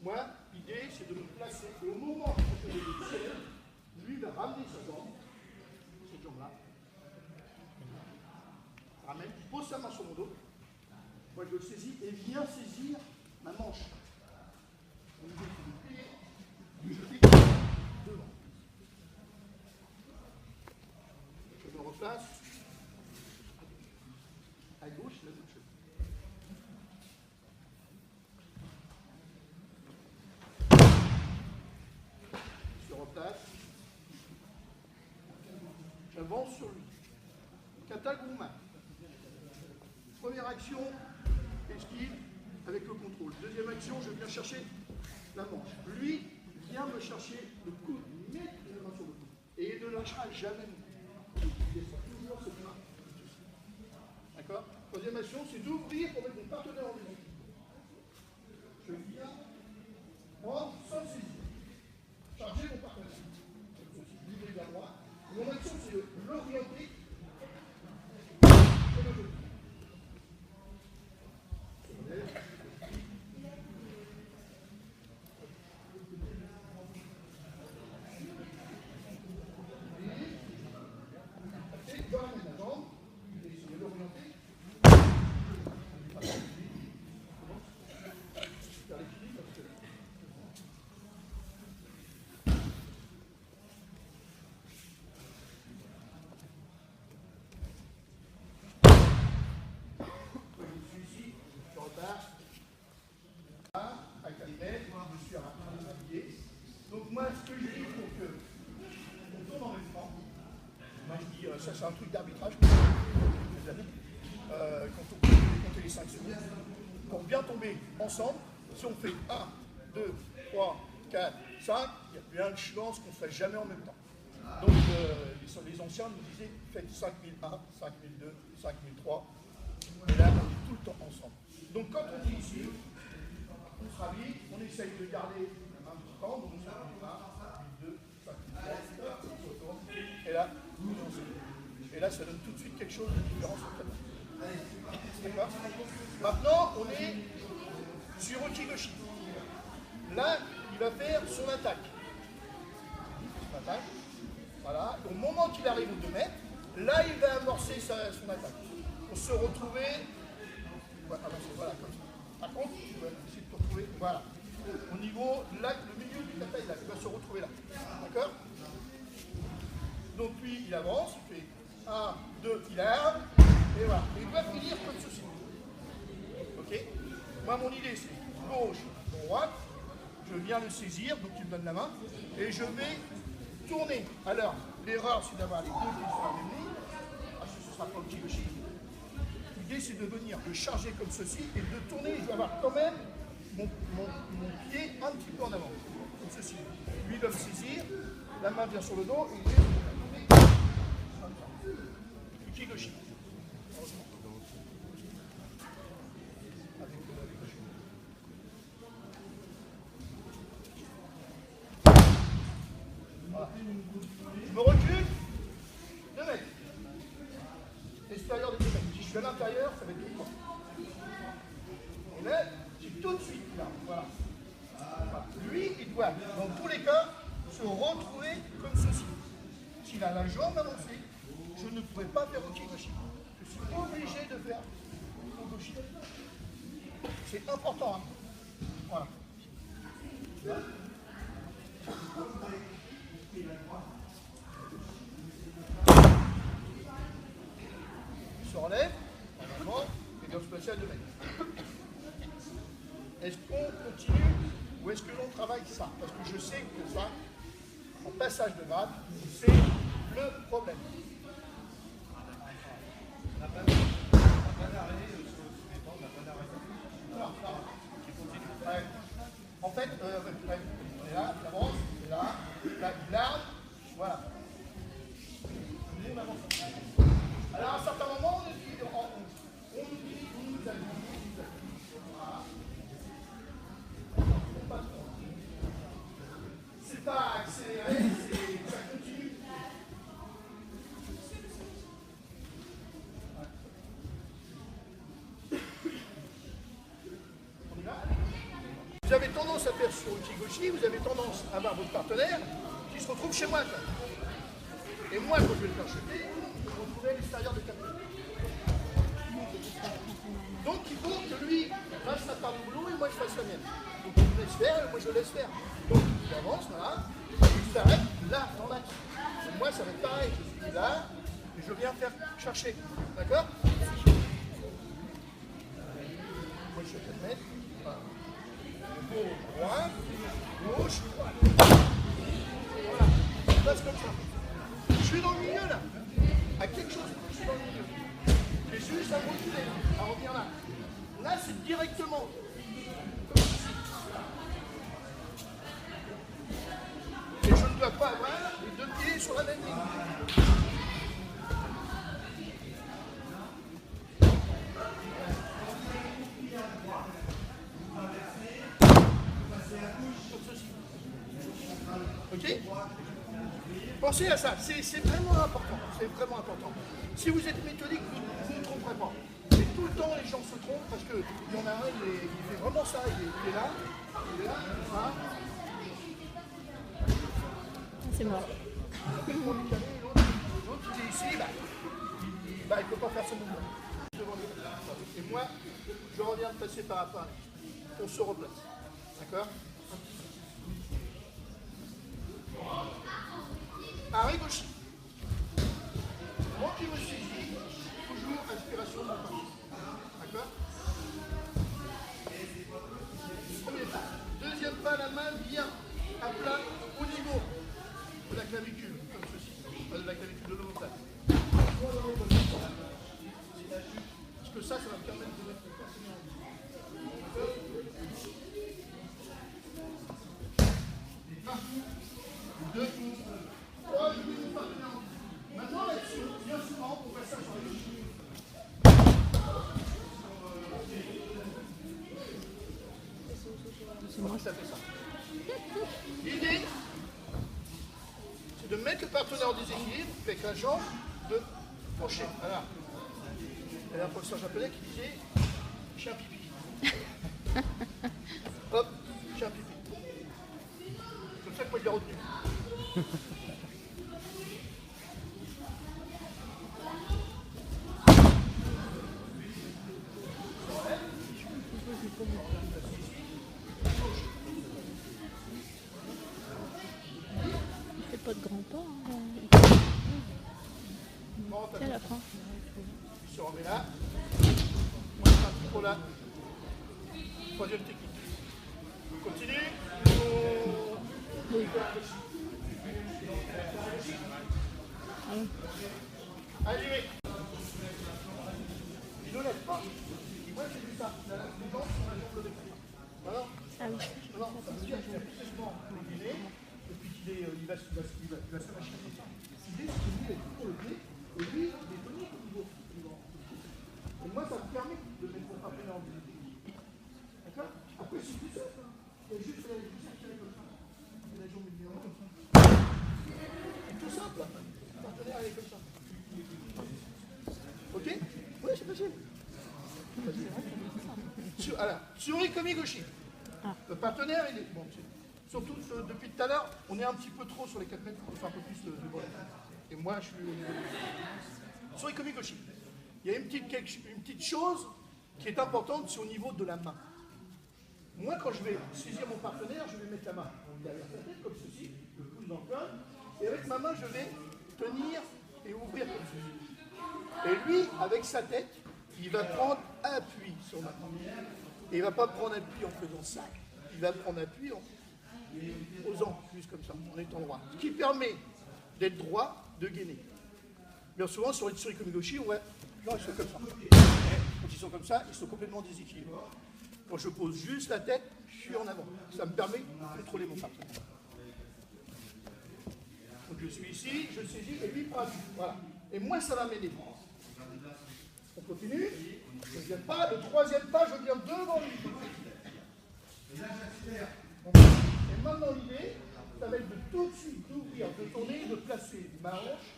Moi, l'idée, c'est de me placer. Et au moment où je vais le tirer, lui va ramener sa jambe, cette jambe-là. Ramène, il pose sa main sur mon dos. Moi, je le saisis et vient saisir ma manche. Au niveau du pied, lui jeter devant. Je me replace à gauche, la gauche. Je replace. J'avance sur lui. Kata Gourma. Première action, esquive avec le contrôle. Deuxième action, je viens chercher la manche. Lui vient me chercher le coude, mettre la main sur le coude. Et il ne lâchera jamais mon coude. Il laissera toujours cette main. D'accord? Troisième action, c'est d'ouvrir pour mettre mon partenaire en déséquilibre. Je viens prendre sans saisir. Charger mon partenaire. Libérer vers moi. Mon action, c'est de l'orienter. Ça, c'est un truc d'arbitrage. Quand on compte les 5 secondes, pour bien tomber ensemble, si on fait 1, 2, 3, 4, 5, il y a bien de chance qu'on ne fasse jamais en même temps. Donc, les anciens nous disaient faites 5001, 5002, 5003, et là, on est tout le temps ensemble. Donc, quand on dit ici, on se rhabille, on essaye de garder la main tout le temps, donc 5001, 5002, 5003, on se retourne, et là, et là, ça donne tout de suite quelque chose de différent sur le tableau. D'accord? Maintenant, on est sur Ukigoshi. Là, il va faire son attaque. Voilà. Au moment qu'il arrive au 2 mètres, là, il va amorcer son attaque. Pour se retrouver. Voilà, comme ça. Par contre, tu vas essayer de te retrouver. Voilà. Au niveau, là, le milieu du kata, il va se retrouver là. D'accord? Donc, lui, il avance, il fait 1, 2, il arme, et voilà. Et il doit finir comme ceci. Ok? Moi, mon idée, c'est gauche, droite. Je viens le saisir, donc il me donne la main, et je vais tourner. Alors, l'erreur, c'est d'avoir les deux pieds sur la même ligne. Parce que ce ne sera pas Ukigoshi. L'idée, c'est de venir le charger comme ceci, et de tourner. Je vais avoir quand même mon pied un petit peu en avant. Comme ceci. Lui, il doit me saisir, la main vient sur le dos, et il est tourné. Ukigoshi. Voilà. Je me recule, 2 mètres. Extérieur des 2 mètres. Si je suis à l'intérieur, ça va être plus fort. Et là, j'ai tout de suite là. Voilà. Lui, il doit, dans tous les cas, se retrouver comme ceci. S'il a la jambe avancée, je ne pourrais pas faire Ukigoshi. Je suis obligé de faire Ukigoshi. C'est important. Hein. Voilà. Il se relève, normalement, et doit se placer à 2 mètres. Est-ce qu'on continue ou est-ce que l'on travaille ça? Parce que je sais que ça, en passage de grade, c'est le problème. On n'a pas d'arrêt sur le sous-détente, on n'a pas d'arrêt. Non. Ouais. En fait, on est là, il avance, il est là, il arme, voilà. On avance. Alors à un certain moment, on nous dit, on nous a dit. Voilà. C'est pas accéléré, ça continue. vous avez tendance à faire sur Uchigoshi, vous avez tendance à avoir votre partenaire qui se retrouve chez moi. Quoi. Et moi, quand je vais le faire chuter, je me retrouve à l'extérieur de 4 minutes. Donc il faut que lui fasse sa part du boulot et moi je fasse la mienne. Donc il me laisse faire et moi je laisse faire. Donc il avance, voilà, il s'arrête là, dans l'axe. Et moi ça va être pareil, je suis là et je viens faire chercher. D'accord? Moi je suis à 4 mètres. Voilà. Droite, gauche, droite. Voilà, je passe comme ça. Je suis dans le milieu là. À quelque chose, je suis dans le milieu. J'ai juste à reculer, à revenir là. Là, c'est directement. Et je ne dois pas avoir les deux pieds sur la même ligne. Comme ceci. Ok? Pensez à ça, c'est vraiment important. C'est vraiment important. Si vous êtes méthodique, vous ne tromperez pas. Et tout le temps, les gens se trompent parce qu'il y en a un, il fait vraiment ça. Il est là, ça. C'est mort. L'autre, il est ici, il ne peut pas faire ce mouvement. Et moi, je reviens de passer par rapport. On se replace. D'accord? Arrêt gauche. Moi qui me suis dit, toujours inspiration de mon corps. D'accord? Premier pas. Deuxième pas, la main bien à plat au niveau de la clavicule, comme ceci. Pas de la clavicule de l'omoplate. Parce que ça va me permettre de mettre le partenaire en vie. Deux. Oh, je mets mon partenaire en vie. Maintenant, là-dessus, bien souvent, on fait ça sur les cheveux. Comment ça fait ça? L'idée, c'est de mettre le partenaire en déséquilibre avec la jambe de crochet. Voilà. Il y a un professeur japonais qui disait chien pipi. Hop, chien pipi. C'est comme ça que moi je l'ai retenu. C'est pas de grand pas. Hein. C'est à la fin. Il se remet là. On est parti pour la troisième technique. On continue. Oui. Allez, il ne lève pas. Moi j'ai vu ça. Les gens sur la jambe de l'écran. Voilà. Ah oui. Non, ça veut dire qu'il a complètement incliné, et puis il va se machiner. L'idée, c'est que lui, il est pour le pied, et lui, il est tonique au niveau. Et moi, ça me permet de mettre mon partenaire en vie. D'accord? Après, c'est tout simple. Il y a juste la tirer comme ça. Et la jambe est bien comme ça. C'est tout simple. Le partenaire, il est comme ça. Ok? Oui, c'est facile. Sur les komigoshi. Le partenaire, il est. Bon, surtout depuis tout à l'heure, on est un petit peu trop sur les 4 mètres, il faut faire un peu plus de vol. Et moi, je suis. Sur les komigoshi, il y a une petite chose qui est importante, c'est au niveau de la main. Moi, quand je vais saisir mon partenaire, je vais mettre la main derrière sa tête, comme ceci, le pouce dans le coin, et avec ma main, je vais tenir et ouvrir comme ceci. Et lui, avec sa tête, il va prendre appui sur ma main. Et il ne va pas prendre appui en faisant ça. Il va prendre appui en posant plus comme ça, en étant droit. Ce qui permet d'être droit, de gainer. Bien souvent, sur les komigoshi, ouais, genre, ils sont comme ça. Quand ils sont comme ça, ils sont complètement déséquilibrés. Quand je pose juste la tête, je suis en avant. Ça me permet de contrôler mon partenaire. Donc je suis ici, je saisis, et lui il prend appui. Voilà. Et moi, ça va m'aider. On continue. Je ne viens pas. Le troisième pas, je viens devant lui. Et là, j'accélère. Et maintenant, l'idée, ça va être de tout de suite d'ouvrir, de tourner, de placer ma hanche,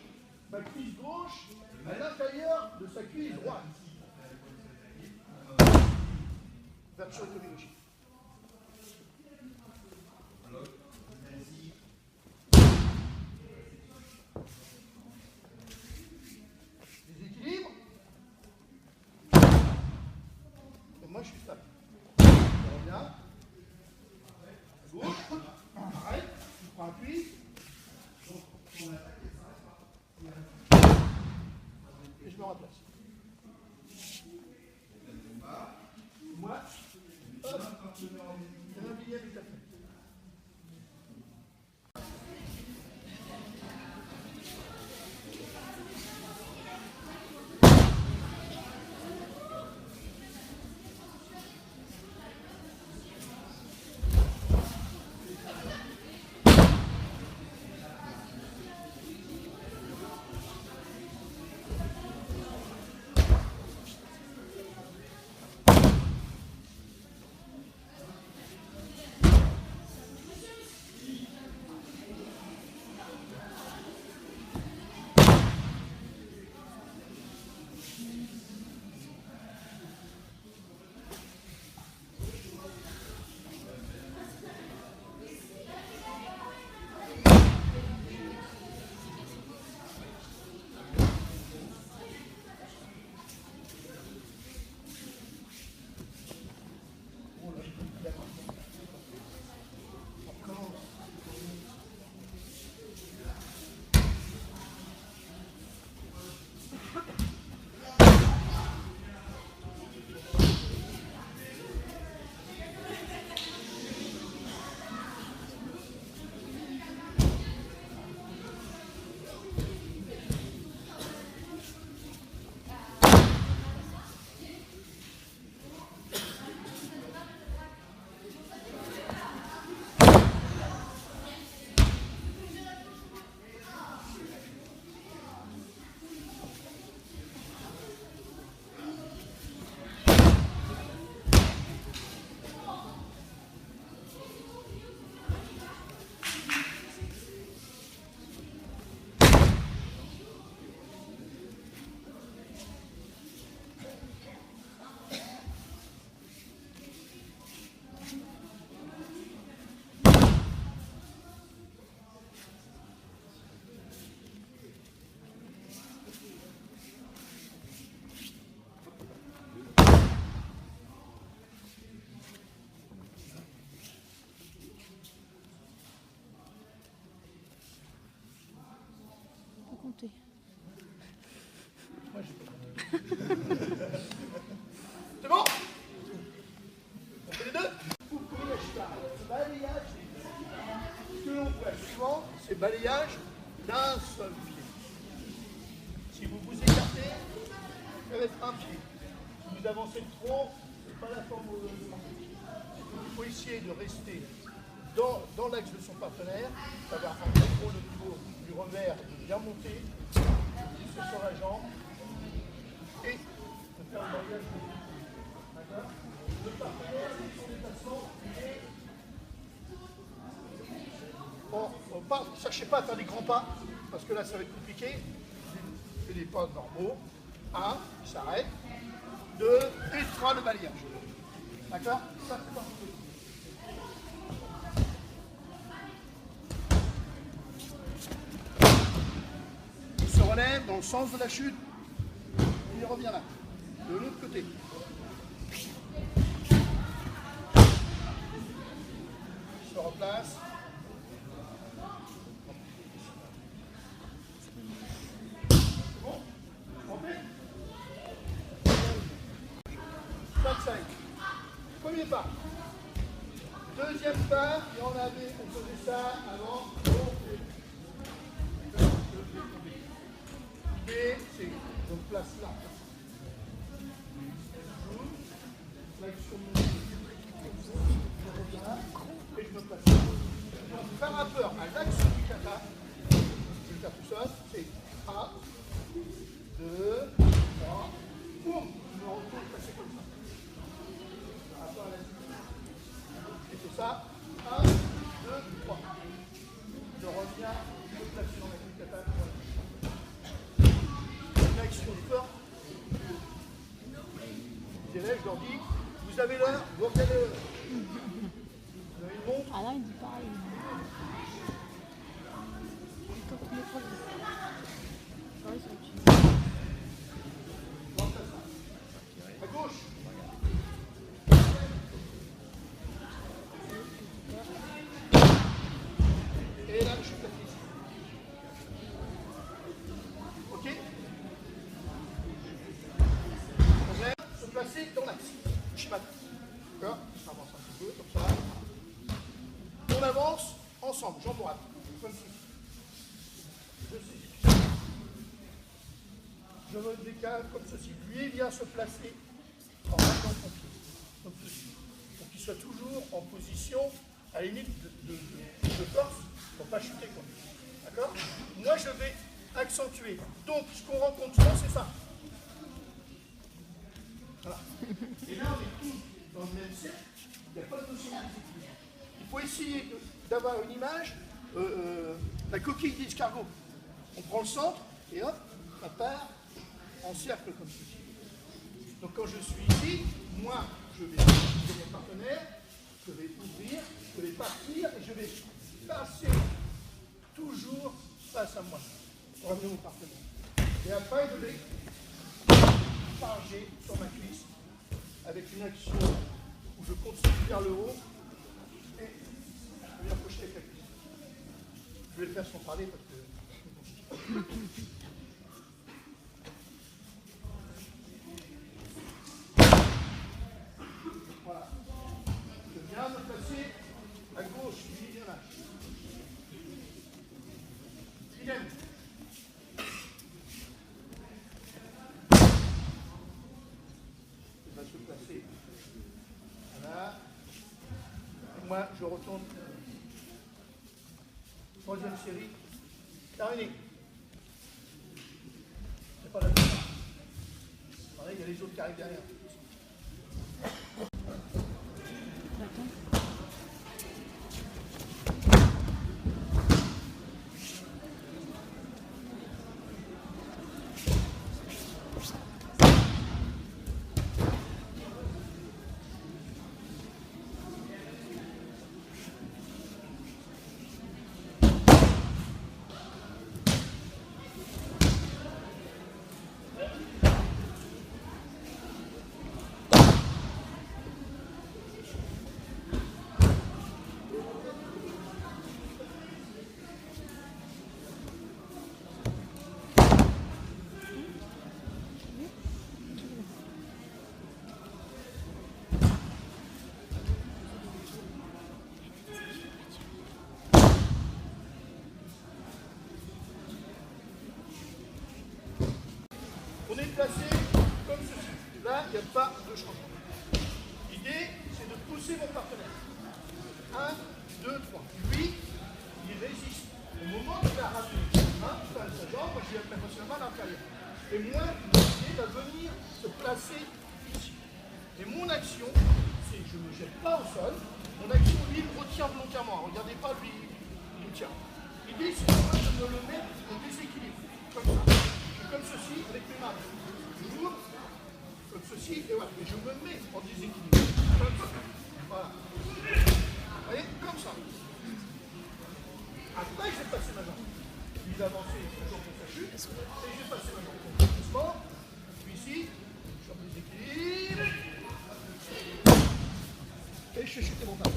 ma cuisse gauche, à l'intérieur de sa cuisse droite. Version komigoshi. bien. À gauche. Arrête. Tu prends appui. Et je me replace. Moi, hop, je me remets. Il y a un billet avec la tête. Compter. Moi, j'ai pas compté. C'est bon? On fait les deux? Vous pouvez acheter balayage. Ce que l'on fait souvent, c'est balayage d'un seul pied. Si vous vous écartez, ça va être un pied. Si vous avancez le tronc, c'est pas la forme de marquer. Il faut essayer de rester dans l'axe de son partenaire, d'avoir un contrôle au niveau du revers, de bien monter, de pousser sur la jambe et de faire le balayage de l'autre. D'accord? Le partenaire, son déplacement, il est. Bon, ne cherchez pas à faire des grands pas, parce que là ça va être compliqué. Fais des pas normaux. 1, il s'arrête. 2, et 3, le balayage. D'accord? Ça, c'est parti. Relève dans le sens de la chute, il revient là, de l'autre côté. Il se replace. C'est bon? On fait 5-5. Premier pas. Deuxième pas, et on faisait ça avant. Et c'est, je me place là. L'action de mon je reviens là, et je me place là. Donc, par rapport à l'axe du kata, je vais le faire tout seul, c'est 1, 2, 3, boum, je me retourne passer comme ça. Par rapport à l'axe. Et c'est ça, 1, 2, 3. Je reviens, je me place dans l'axe du kata. Action forte. Les élèves, je leur dis, vous avez l'heure, vous regardez l'heure. Vous avez une montre. Ah là, il dit pareil. À gauche. D'accord? On avance un petit peu, comme ça. On avance ensemble, jambe droite. Comme ceci. Je saisis. Je me décale comme ceci. Lui vient se placer en maintenant son pied. Comme ceci. Pour qu'il soit toujours en position à la limite de force pour ne pas chuter. D'accord? Moi je vais accentuer. Donc ce qu'on rencontre souvent c'est ça. Voilà. Et là on est tous dans le même cercle. Il n'y a pas de notion de déséquilibre. Il faut essayer d'avoir une image, la coquille d'escargot. On prend le centre et hop, ça part en cercle comme ceci. Donc quand je suis ici, moi je vais sur mon partenaire, je vais ouvrir, je vais partir et je vais passer toujours face à moi pour amener mon partenaire. Et après je vais charger sur ma cuisse avec une action où je continue vers le haut et je vais approcher avec la cuisse. Je vais le faire sans parler parce que voilà. Je viens me placer à gauche, lui vient là. Idem. Il va se placer. Voilà. Et moi, je retourne. Troisième série. Terminé. C'est pas la même. Voilà, il y a les autres qui arrivent derrière. On est placé comme ceci. Là, il n'y a pas de changement. L'idée, c'est de pousser mon partenaire. 1, 2, 3. Lui, il résiste. Au moment qu'il a raté sa jambe, moi je lui ai passé la main à l'intérieur. Et moi, l'idée va venir se placer ici. Et mon action, c'est que je ne me jette pas au sol. Mon action, lui, me retient volontairement. Regardez pas, lui, il me tient. L'idée, c'est de me le mettre en déséquilibre. Comme ça. Comme ceci, avec mes mains. J'ouvre, comme ceci, et voilà. Et je me mets en déséquilibre. Comme ça. Voilà. Vous voyez, comme ça. Après, je vais passer ma jambe. Puis d'avancer toujours pour sa chute. Et je vais passer ma jambe. Doucement. Puis ici, je suis en déséquilibre. Et je fais chuter mon pas.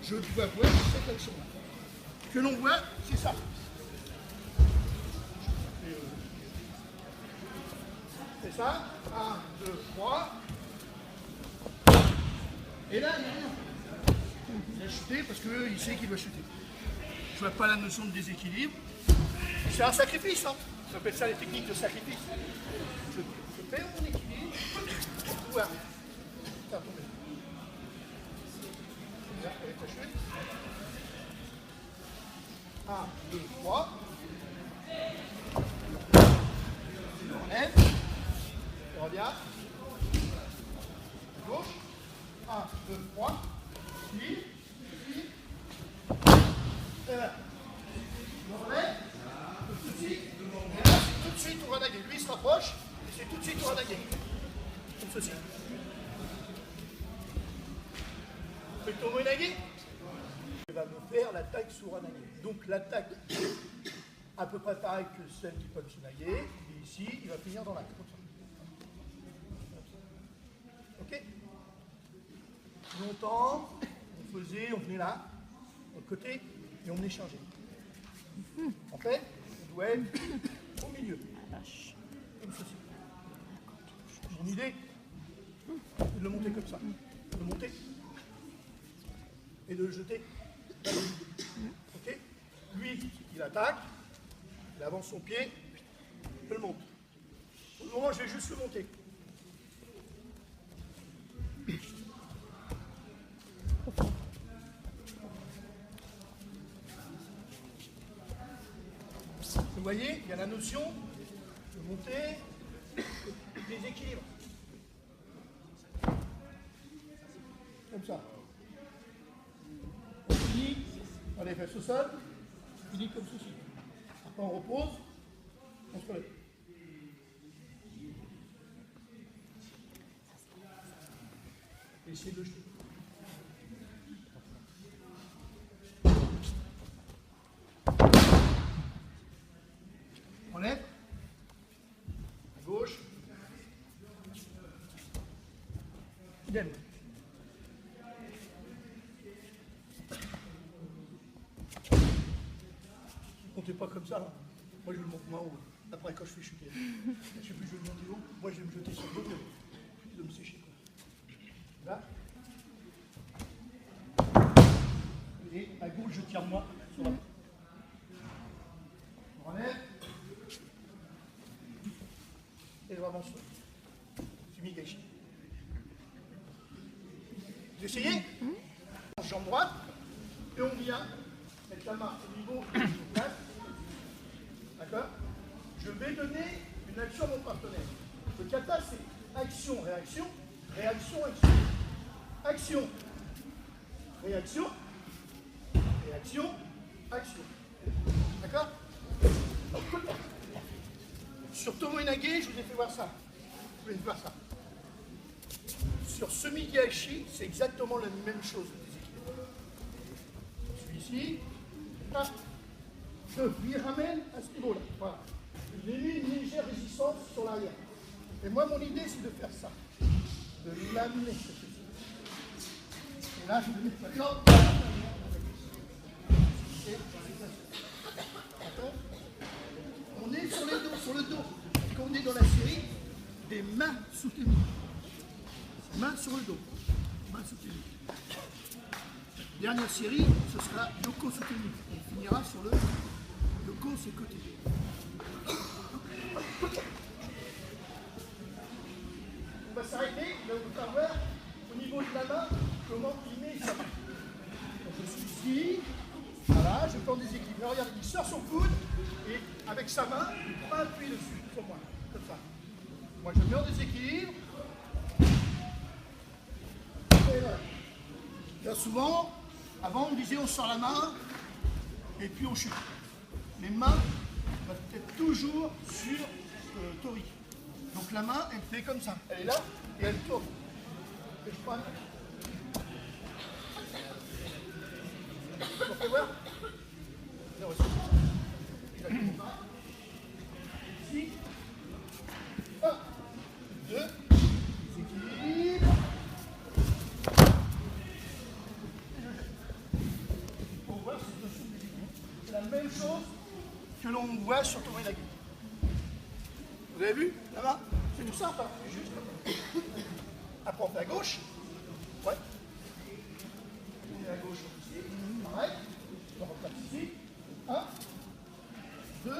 Je dois voir cette action-là. Que l'on voit, c'est ça. C'est ça. 1, 2, 3. Et là, il n'y a rien. Il a chuté parce qu'il sait qu'il va chuter. Je ne vois pas la notion de déséquilibre. C'est un sacrifice. Hein. On appelle ça les techniques de sacrifice. Je perds mon équilibre pour pouvoir faire tomber. Là, avec la chute. 1, 2, 3. Je relève. Je reviens. Gauche. 1, 2, 3. Ici. Ici. Et là. Je relève. Tout de suite. Et là, c'est tout de suite au renagé. Lui, il se rapproche. Et c'est tout de suite au renagé. Comme ceci. Vous faites ton renagé. Il va me faire l'attaque sous renagé. Donc l'attaque à peu près pareil que celle qui peut se naguer. Et ici, il va finir dans l'axe. Ok. Longtemps, on venait là, de l'autre côté, et on échangeait. En fait, on doit être au milieu. Comme ceci. Mon idée, c'est de le monter comme ça. de monter et de le jeter vers le vide. Ok? Lui, il attaque, il avance son pied, je le monte. Au moment, je vais juste le monter. Vous voyez, il y a la notion de monter, déséquilibre. Comme ça. On finit, on les fesses au sol, on finit comme ceci. Après on repose, on se relève. Et essayez de le jeter. On lève. À gauche. Idem. Comptez pas comme ça. Hein. Moi je le monte moi haut. Après quand je fais chuter. Je sais plus, je vais le monter haut. Moi je vais me jeter sur le dos. Je vais me sécher. Quoi. Là. Et à gauche je tire moi sur la main. On relève. Et vraiment sur. C'est Migashi. Vous essayez? Jambe droite. Et on vient mettre la main au niveau de la place. D'accord? Je vais donner une action à mon partenaire. Le kata, c'est action, réaction, réaction, action. Action, réaction, réaction, action. D'accord? Sur Tomoe-nage, je vous ai fait voir ça. Je vous ai fait voir ça. Sur Sumi-gaeshi, c'est exactement la même chose. Celui-ci, je lui ramène à ce niveau-là. Voilà. Il a mis une légère résistance sur l'arrière. Et moi, mon idée, c'est de faire ça. De l'amener. Et là, je vais mettre maintenant. On est sur les dos, sur le dos. Quand on est dans la série, des mains soutenues. Mains sur le dos. Mains soutenues. Dernière série, ce sera Yoko soutenu. On finira sur le Yoko, c'est côté. On va s'arrêter, là on va voir au niveau de la main comment il met sa main. Donc je suis ici, voilà, je prends des équilibres. Regarde, il sort son coude et avec sa main, il prend appui dessus, sur moi, comme ça. Moi je me mets en déséquilibre. Et voilà. Là souvent, avant on disait on sort la main et puis on chute. Les mains doivent être toujours sur Tori. Donc la main, elle fait comme ça. Elle est là et elle tourne. Et je prends un... On fait voir. Là aussi. Ici. 1, 2, équilibre. Pour voir c'est la même chose que l'on voit sur Tomoe-nage. Vous avez vu, la main? C'est tout simple, hein? Juste comme ça. Après on fait à gauche. Ouais. On est à gauche ici. Pareil. On repasse ici. 1, 2,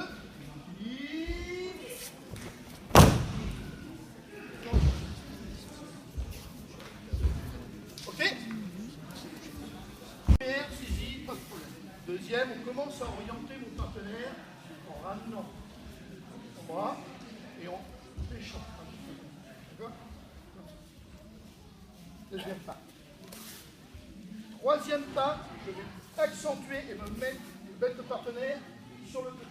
équilibre. Ok? Première saisie, pas de problème. Deuxième, on commence à orienter mon partenaire en ramenant son bras et en pêchant. D'accord? Deuxième pas. Troisième pas, je vais accentuer et me mettre le partenaire sur le côté.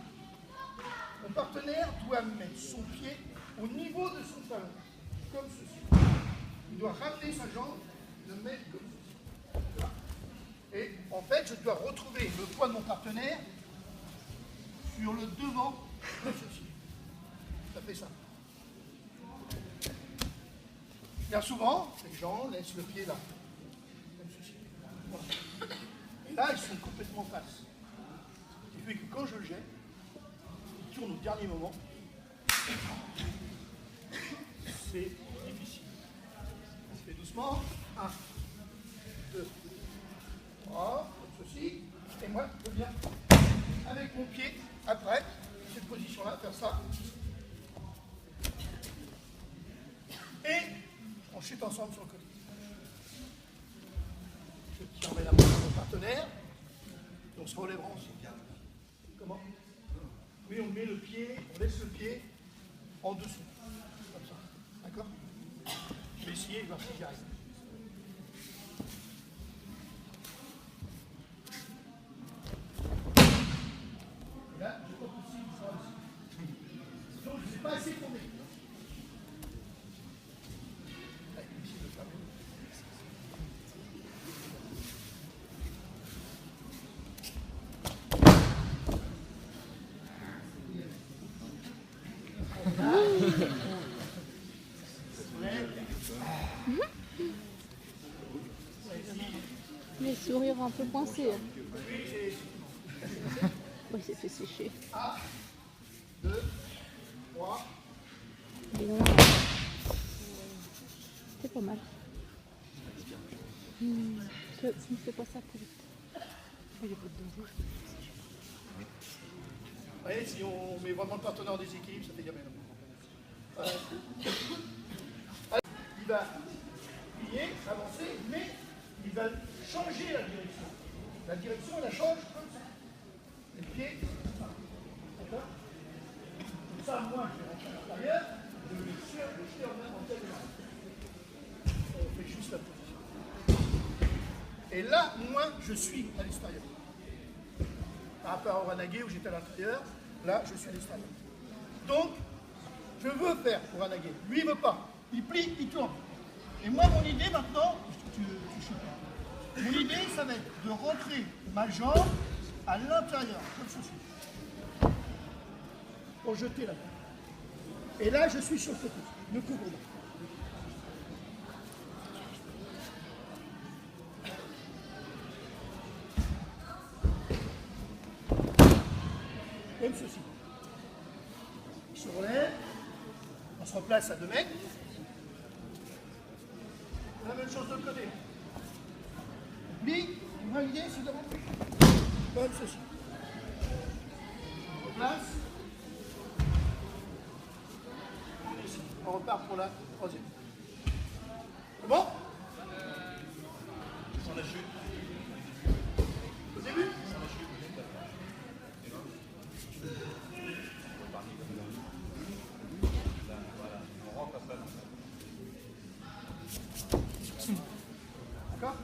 Mon partenaire doit mettre son pied au niveau de son talon, comme ceci. Il doit ramener sa jambe, le mettre comme ceci. Voilà. Et en fait, je dois retrouver le poids de mon partenaire sur le devant de ceci. Ça fait ça. Bien souvent, les gens laissent le pied là, comme ceci. Voilà. Et là, ils sont complètement face. Ce qui fait que quand je le jette, il tourne au dernier moment. C'est difficile. On fait doucement. 1, mon pied après, cette position-là, faire ça. Et on chute ensemble sur le côté. Je remets la main à mon partenaire. Et on se relèvera ensemble. Comment? Oui, on met le pied, on laisse le pied en dessous. Comme ça. D'accord? Je vais essayer, je vais voir si j'y arrive. Là, je crois que si, il sera aussi. Donc, je ne sais pas assez tourné. Les sourires un peu coincés. Oui, c'est fait sécher. 1, 2, 3. Il est loin. C'est pas mal. Ne fais pas ça plus vite. Il est pas de rouge. Vous voyez, si on met vraiment le partenaire en déséquilibre, ça fait gamin. Il va plier, avancer, mais il va changer la direction. La direction, elle la change comme ça. Et le pied, d'accord? Comme ça, moi, je vais rentrer à l'intérieur, je vais le jeter en main en tête de main. On fait juste la position. Et là, moi, je suis à l'extérieur. Par rapport au Ranagé où j'étais à l'intérieur, là, je suis à l'extérieur. Donc, je veux faire pour Ranagé. Lui, il ne veut pas. Il plie, il tourne. Et moi, mon idée maintenant, mon idée, ça va être de rentrer ma jambe à l'intérieur, comme ceci. Pour jeter là. Et là, je suis sur le côté. Le couvre là. Comme ceci. Je se relève. On se replace à 2 mètres. La même chose de l'autre côté. Lui, vous voyez l'idée, c'est de comme ceci. On replace. Ici. On repart pour la troisième. C'est bon? Sans la chute. Au début? D'accord?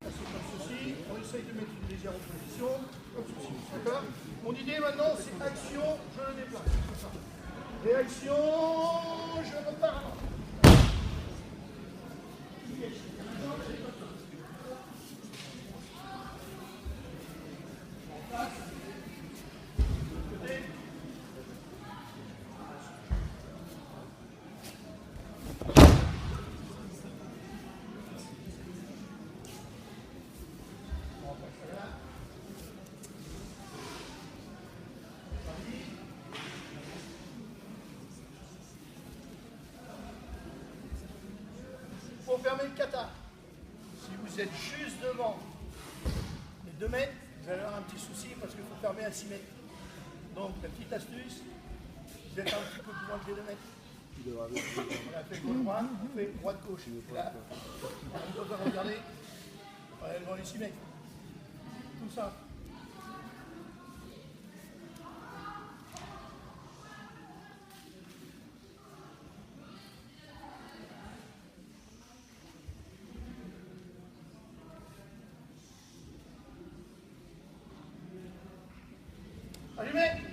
C'est comme ceci, on essaye de mettre une légère opposition, comme ceci. D'accord? Mon idée maintenant, c'est action, je le déplace. Comme ça. Réaction, je repars avant. Pour fermer le kata, si vous êtes juste devant les 2 mètres, vous allez avoir un petit souci parce qu'il faut fermer à 6 mètres. Donc la petite astuce, vous êtes un petit peu plus loin que les 2 mètres. On a fait gauche-droite, on fait droite-gauche. Là, on doit regarder, on va aller devant les 6 mètres. Tout ça. Allumez!